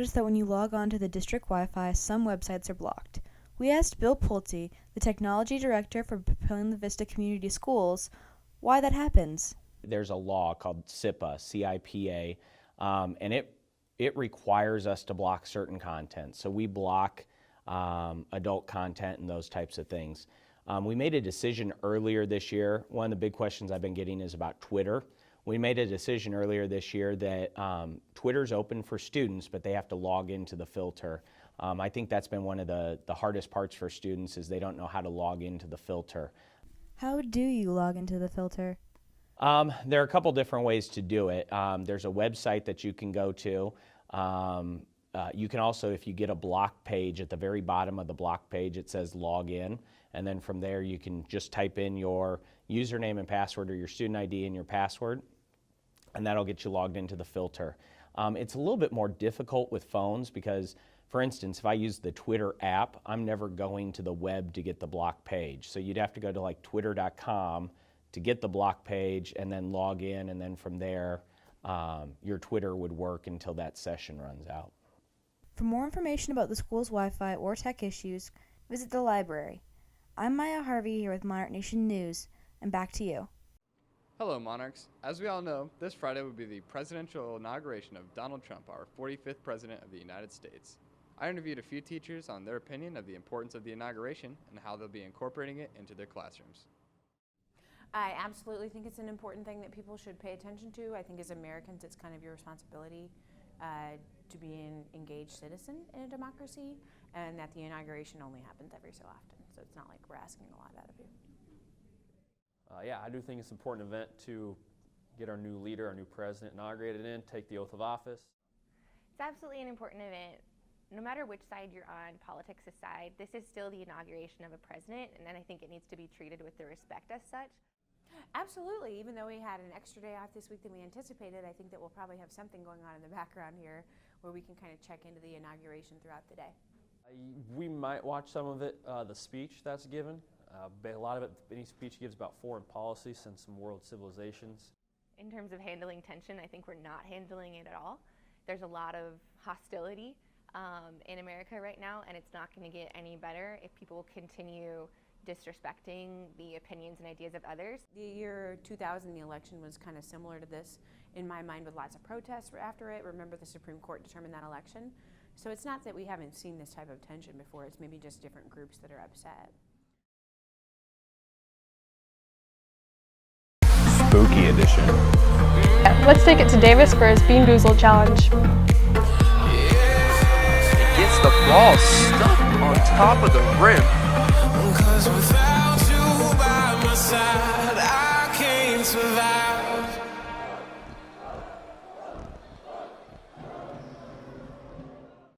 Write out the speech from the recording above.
noticed that when you log on to the district Wi-Fi, some websites are blocked. We asked Bill Pulte, the technology director for Papillion-La Vista Community Schools, why that happens. There's a law called CIPA, C-I-P-A, and it requires us to block certain content. So we block adult content and those types of things. We made a decision earlier this year. One of the big questions I've been getting is about Twitter. We made a decision earlier this year that Twitter's open for students, but they have to log into the filter. I think that's been one of the hardest parts for students is they don't know how to log into the filter. How do you log into the filter? There are a couple different ways to do it. There's a website that you can go to. You can also, if you get a block page, at the very bottom of the block page it says log in, and then from there you can just type in your username and password or your student ID and your password, and that'll get you logged into the filter. It's a little bit more difficult with phones because, for instance, if I use the Twitter app, I'm never going to the web to get the block page. So you'd have to go to like twitter.com to get the block page and then log in, and then from there your Twitter would work until that session runs out. For more information about the school's Wi-Fi or tech issues, visit the library. I'm Maya Harvey here with Monarch Nation News, and back to you. Hello, Monarchs. As we all know, this Friday will be the presidential inauguration of Donald Trump, our 45th President of the United States. I interviewed a few teachers on their opinion of the importance of the inauguration and how they'll be incorporating it into their classrooms. I absolutely think it's an important thing that people should pay attention to. I think as Americans, it's kind of your responsibility to be an engaged citizen in a democracy, and that the inauguration only happens every so often. So it's not like we're asking a lot out of you. Yeah, I do think it's an important event to get our new leader, our new president inaugurated in, take the oath of office. It's absolutely an important event. No matter which side you're on, politics aside, this is still the inauguration of a president, and then I think it needs to be treated with the respect as such. Absolutely. Even though we had an extra day off this week than we anticipated, I think that we'll probably have something going on in the background here where we can kind of check into the inauguration throughout the day. We might watch some of it, the speech that's given. A lot of it, any speech he gives about foreign policy and some world civilizations. In terms of handling tension, I think we're not handling it at all. There's a lot of hostility in America right now, and it's not going to get any better if people continue disrespecting the opinions and ideas of others. The year 2000, the election was kind of similar to this in my mind, with lots of protests after it. Remember, the Supreme Court determined that election. So it's not that we haven't seen this type of tension before, it's maybe just different groups that are upset. Spooky edition. Let's take it to Davis for his Bean Boozled challenge. He gets the ball stuck on top of the rim.